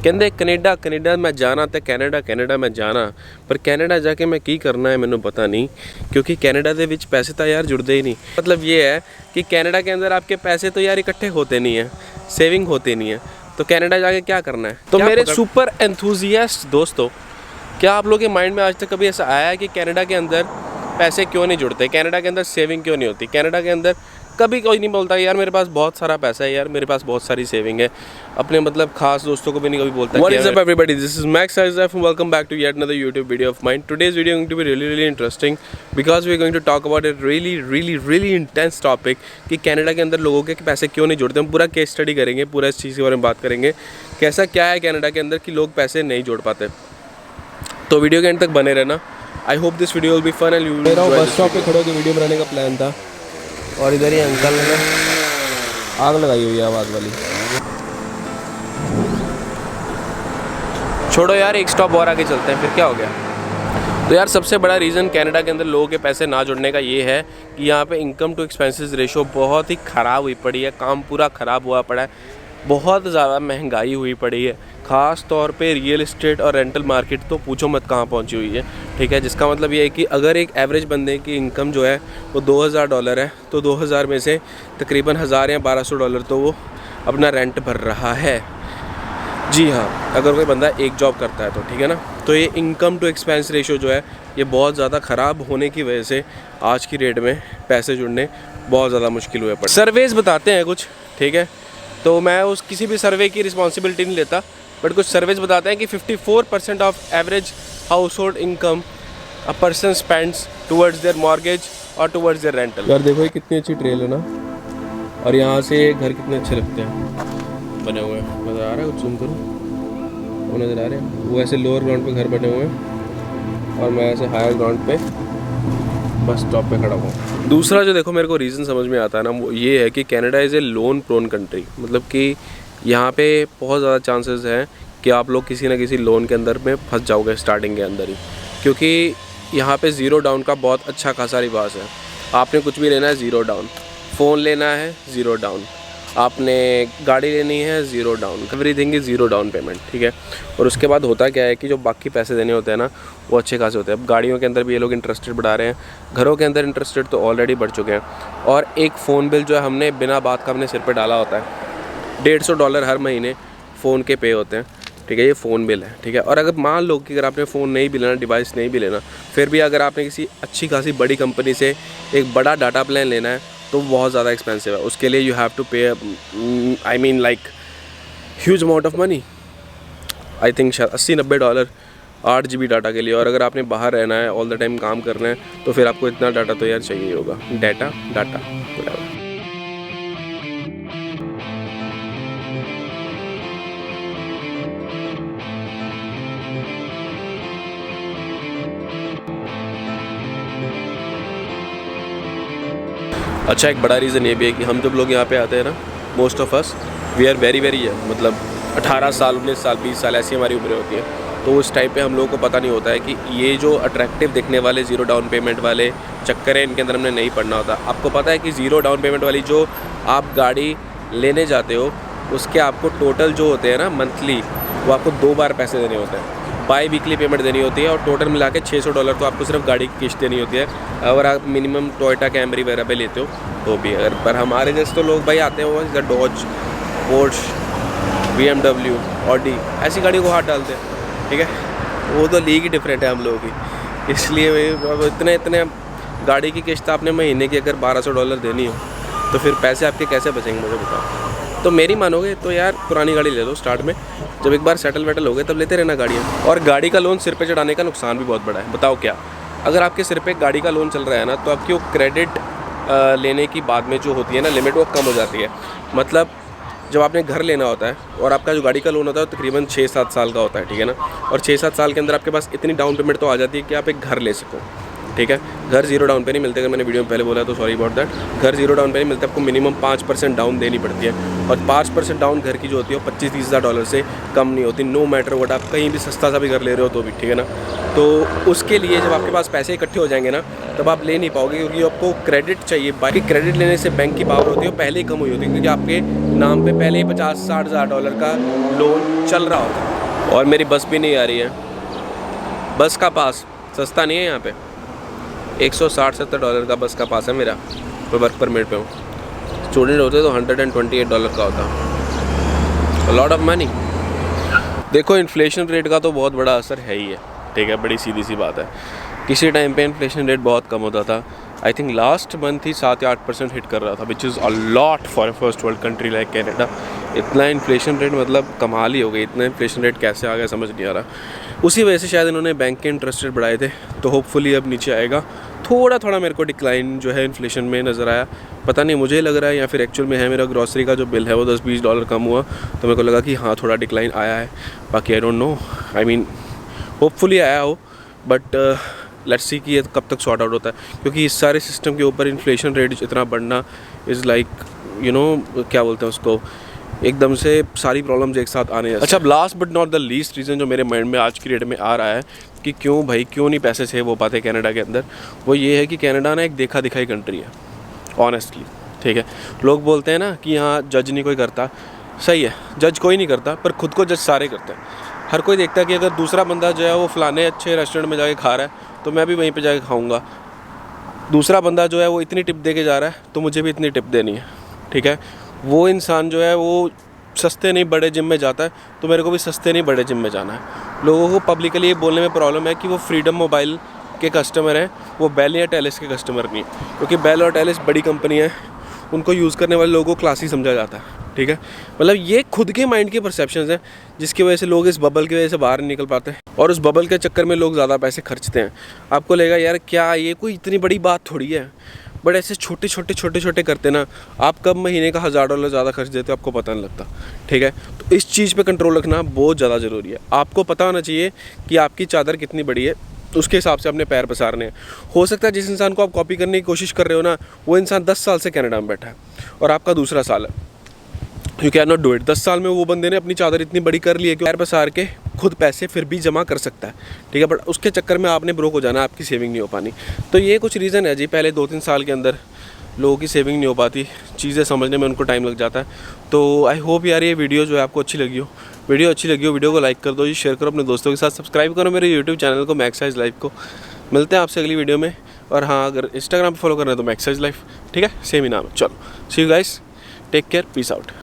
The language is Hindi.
कहते कनेडा मैं जाना तो कैनेडा मैं जाना, पर कैनेडा जाके मैं की करना है मैंने पता नहीं, क्योंकि कैनेडा के विच पैसे तो यार जुड़ते ही नहीं। मतलब ये है कि कैनेडा के अंदर आपके पैसे तो यार इकट्ठे होते नहीं हैं, सेविंग होती नहीं है, तो कैनेडा जाके क्या करना है। तो मेरे सुपर एंथुजियास्ट दोस्तों, क्या आप लोगों के माइंड में आज तक कभी ऐसा आया है कि कैनेडा के अंदर पैसे क्यों नहीं जुड़ते, कैनेडा के अंदर सेविंग क्यों नहीं होती? कैनेडा के अंदर कभी कोई नहीं बोलता यार मेरे पास बहुत सारा पैसा है, यार मेरे पास बहुत सारी सेविंग है। अपने मतलब खास दोस्तों को भी नहीं कभी बोलता। What is up everybody, this is Max Aizaf and welcome back to yet another YouTube video of mine. Today's video is going to be really interesting because we are going to talk about a really intense topic कि कनाडा के अंदर लोगों के पैसे क्यों नहीं जुड़ते। हम पूरा केस स्टडी करेंगे, पूरा इस चीज़ के बारे में बात करेंगे कैसा क्या है कनाडा के अंदर कि लोग पैसे नहीं जोड़ पाते। तो वीडियो के एंड तक बने रहना। I hope this video will be fun and you will enjoy. Bus stop पे खड़े होकर वीडियो बनाने का प्लान था और इधर ही अंकल ने आग लगाई हुई है आवाज़ वाली। छोड़ो यार, एक स्टॉप और आगे चलते हैं, फिर क्या हो गया। तो यार सबसे बड़ा रीज़न कनाडा के अंदर लोगों के पैसे ना जुड़ने का ये है कि यहाँ पे इनकम टू एक्सपेंसेस रेशो बहुत ही ख़राब हुई पड़ी है। काम पूरा ख़राब हुआ पड़ा है, बहुत ज़्यादा महंगाई हुई पड़ी है। ख़ास तौर पे रियल इस्टेट और रेंटल मार्केट तो पूछो मत कहाँ पहुँची हुई है। ठीक है, जिसका मतलब ये है कि अगर एक एवरेज बंदे की इनकम जो है वो $2000 है, तो 2000 में से तकरीबन 1000 या $1200 तो वो अपना रेंट भर रहा है। जी हाँ, अगर कोई बंदा एक जॉब करता है तो, ठीक है ना। तो ये इनकम टू एक्सपेंस रेशो जो है ये बहुत ज़्यादा ख़राब होने की वजह से आज की डेट में पैसे जुड़ने बहुत ज़्यादा मुश्किल हुए पड़े। सर्वेज़ बताते हैं कुछ, ठीक है, तो मैं उस किसी भी सर्वे की रिस्पॉन्सिबिलिटी नहीं लेता, बट कुछ सर्वेज बताते हैं कि 54% of average house hold income a person spends towards their mortgage और टुवर्ड्स देयर रेंटल। यार देखो ये कितनी अच्छी ट्रेल है ना, और यहाँ से घर कितने अच्छे लगते हैं बने हुए हैं। नज़र आ रहा है, कुछ जूम करूँ, वो नज़र आ रहे हैं। वो ऐसे लोअर ग्राउंड पे घर बने हुए हैं और मैं ऐसे हायर ग्राउंड पे बस स्टॉप पे खड़ा हूँ। दूसरा जो देखो मेरे को रीज़न समझ में आता है ना, वो ये है कि Canada is a loan prone country. मतलब कि यहाँ पे बहुत ज़्यादा चांसेस हैं कि आप लोग किसी ना किसी लोन के अंदर में फंस जाओगे स्टार्टिंग के अंदर ही, क्योंकि यहाँ पे ज़ीरो डाउन का बहुत अच्छा खासा रिवाज है। आपने कुछ भी लेना है ज़ीरो डाउन, फ़ोन लेना है ज़ीरो डाउन, आपने गाड़ी लेनी है zero down, everything is zero down payment. ठीक है, और उसके बाद होता क्या है कि जो बाकी पैसे देने होते हैं ना वो अच्छे खासे होते हैं। अब गाड़ियों के अंदर भी ये लोग इंटरेस्ट रेट बढ़ा रहे हैं, घरों के अंदर इंटरेस्ट रेट तो ऑलरेडी बढ़ चुके हैं, और एक फ़ोन बिल जो है हमने बिना बात का अपने सिर पर डाला होता है। $150 हर महीने फ़ोन के पे होते हैं। ठीक है, ये फ़ोन बिल है। ठीक है, और अगर मान लो कि अगर आपने फ़ोन नहीं भी लेना, डिवाइस नहीं भी लेना, फिर भी अगर आपने किसी अच्छी खासी बड़ी कंपनी से एक बड़ा डाटा प्लान लेना है तो बहुत ज़्यादा एक्सपेंसिव है। उसके लिए यू हैव टू पे I mean like huge amount of money. I think शायद $80-90 8 GB डाटा के लिए। और अगर आपने बाहर रहना है, ऑल द टाइम काम करना है, तो फिर आपको इतना डाटा तो यार चाहिए होगा। डाटा अच्छा, एक बड़ा रीज़न ये भी है कि हम जब लोग यहाँ पे आते हैं ना, most of us we are very मतलब 18 साल 19 साल 20 साल ऐसी हमारी उम्र होती है। तो उस टाइम पे हम लोगों को पता नहीं होता है कि ये जो अट्रैक्टिव दिखने वाले ज़ीरो डाउन पेमेंट वाले चक्कर हैं, इनके अंदर हमने नहीं पढ़ना होता। आपको पता है कि ज़ीरो डाउन पेमेंट वाली जो आप गाड़ी लेने जाते हो उसके आपको टोटल जो होते हैं ना मंथली, वो आपको 2 बार पैसे देने होते हैं। बाई वीकली पेमेंट देनी होती है और टोटल मिला के $600 तो आपको सिर्फ गाड़ी की किस्त देनी होती है। अगर आप मिनिमम टोयोटा कैमरी वगैरह पे लेते हो तो भी। अगर पर हमारे जैसे तो लोग भाई आते हैं वो जैसे डॉज, पोर्श, BMW, ऑडी ऐसी गाड़ी को हाथ डालते हैं। ठीक है, वो तो लीग ही डिफरेंट है हम लोगों की। इसलिए इतने गाड़ी की किस्त आपने महीने की अगर $1200 देनी हो तो फिर पैसे आपके कैसे बचेंगे मुझे बताओ। तो मेरी मानोगे तो यार पुरानी गाड़ी ले लो स्टार्ट में, जब एक बार सेटल वेटल हो गए तब लेते रहना गाड़ियाँ। और गाड़ी का लोन सिर पे चढ़ाने का नुकसान भी बहुत बड़ा है। बताओ क्या, अगर आपके सिर पे गाड़ी का लोन चल रहा है ना, तो आपकी वो क्रेडिट लेने की बाद में जो होती है ना लिमिट, वो कम हो जाती है। मतलब जब आपने घर लेना होता है और आपका जो गाड़ी का लोन होता है वो तकरीबन 6-7 साल का होता है। ठीक है ना, और 6-7 साल के अंदर आपके पास इतनी डाउन पेमेंट तो आ जाती है कि आप एक घर ले सको। ठीक है, घर ज़ीरो डाउन पे नहीं मिलते। अगर मैंने वीडियो में पहले बोला तो सॉरी अबाउट दैट। घर ज़ीरो डाउन पे नहीं मिलते, आपको मिनिमम 5% डाउन देनी पड़ती है। और 5% डाउन घर की जो होती है वो $25-30 हज़ार से कम नहीं होती, नो मैटर व्हाट। आप कहीं भी सस्ता सा भी घर ले रहे हो तो भी। ठीक है ना, तो उसके लिए जब आपके पास पैसे इकट्ठे हो जाएंगे ना, तब आप ले नहीं पाओगे, क्योंकि आपको क्रेडिट चाहिए। बाकी क्रेडिट लेने से बैंक की पावर होती है वो पहले ही कम हुई होती है, क्योंकि आपके नाम पे पहले ही $50-60 हज़ार का लोन चल रहा होता है। और मेरी बस भी नहीं आ रही है। बस का पास सस्ता नहीं है यहाँ पे, $160-70 का बस का पास है मेरा। मैं वर्क परमिट पे हूँ। स्टूडेंट होते तो $128 का होता। Lot of money. देखो इन्फ्लेशन रेट का तो बहुत बड़ा असर है ही है, ठीक है, बड़ी सीधी सी बात है। किसी टाइम पे इन्फ्लेशन रेट बहुत कम होता था। आई थिंक लास्ट मंथ ही 7 या 8% हिट कर रहा था, which is a lot for first world country like Canada. इतना इन्फ्लेशन रेट मतलब कमाल ही हो गई। इतना इन्फ्लेशन रेट कैसे आ गया समझ नहीं आ रहा। उसी वजह से शायद इन्होंने बैंक के इंटरेस्ट रेट बढ़ाए थे, तो होपफुली अब नीचे आएगा। थोड़ा मेरे को डिक्लाइन जो है इन्फ्लेशन में नज़र आया। पता नहीं मुझे लग रहा है या फिर एक्चुअल में है। मेरा ग्रॉसरी का जो बिल है वो $10-20 कम हुआ, तो मेरे को लगा कि हाँ थोड़ा डिक्लाइन आया है। बाकी I don't know, I mean hopefully आया हो, बट लेट्स सी कि ये कब तक सॉर्ट आउट होता है। क्योंकि इस सारे सिस्टम के ऊपर इन्फ्लेशन रेट इतना बढ़ना इज़ लाइक यू नो क्या बोलते हैं उसको, एकदम से सारी प्रॉब्लम्स एक साथ आने। अच्छा, last but not the least reason जो मेरे माइंड में आज की डेट में आ रहा है कि क्यों नहीं पैसे सेव हो पाते कनाडा के अंदर, वो ये है कि कनाडा ना एक देखा दिखाई कंट्री है ऑनेस्टली, ठीक है। लोग बोलते हैं ना कि यहाँ जज नहीं कोई करता, सही है, जज कोई नहीं करता, पर खुद को जज सारे करते हैं। हर कोई देखता है कि अगर दूसरा बंदा जो है वो फलाने अच्छे रेस्टोरेंट में जाके खा रहा है तो मैं भी वहीं पे जाके खाऊंगा। दूसरा बंदा जो है वो इतनी टिप दे के जा रहा है तो मुझे भी इतनी टिप देनी है, ठीक है। वो इंसान जो है वो सस्ते नहीं बड़े जिम में जाता है तो मेरे को भी सस्ते नहीं बड़े जिम में जाना है। लोगों को पब्लिकली ये बोलने में प्रॉब्लम है कि वो फ्रीडम मोबाइल के कस्टमर हैं, वो बेल या टेलिस के कस्टमर नहीं, क्योंकि बेल और टेलिस बड़ी कंपनी है, उनको यूज़ करने वाले लोगों को क्लासी समझा जाता है, ठीक है। मतलब ये खुद के माइंड के परसेप्शंस हैं जिसकी वजह से लोग इस बबल की वजह से बाहर नहीं निकल पाते हैं, और उस बबल के चक्कर में लोग ज़्यादा पैसे खर्चते हैं। आपको लगेगा यार क्या ये कोई इतनी बड़ी बात थोड़ी है, बट ऐसे छोटे करते ना आप कब महीने का $1000 ज़्यादा खर्च देते हो आपको पता नहीं लगता, ठीक है। तो इस चीज़ पे कंट्रोल रखना बहुत ज़्यादा ज़रूरी है। आपको पता होना चाहिए कि आपकी चादर कितनी बड़ी है, उसके हिसाब से अपने पैर पसारने हैं। हो सकता है जिस इंसान को आप कॉपी करने की कोशिश कर रहे हो ना, वो इंसान 10 साल से कनाडा में बैठा है और आपका दूसरा साल है। You can not do it. 10 साल में वो बंदे ने अपनी चादर इतनी बड़ी कर ली है कि पैर पसार के खुद पैसे फिर भी जमा कर सकता है, ठीक है। बट उसके चक्कर में आपने ब्रोक हो जाना, आपकी सेविंग नहीं हो पानी। तो ये कुछ रीज़न है जी। पहले 2-3 साल के अंदर लोगों की सेविंग नहीं हो पाती, चीज़ें समझने में उनको टाइम लग जाता है। तो आई होप यार ये वीडियो जो है आपको अच्छी लगी हो। वीडियो को लाइक कर दो जी, शेयर करो अपने दोस्तों के साथ, सब्सक्राइब करो मेरे यूट्यूब चैनल को मैक्साइज लाइफ को। मिलते हैं आपसे अगली वीडियो में। और हाँ, अगर इंस्टाग्राम पर फॉलो करना है तो मैक्साइज लाइफ, ठीक है, सेम ही नाम है। चलो see you guys, take care, peace out.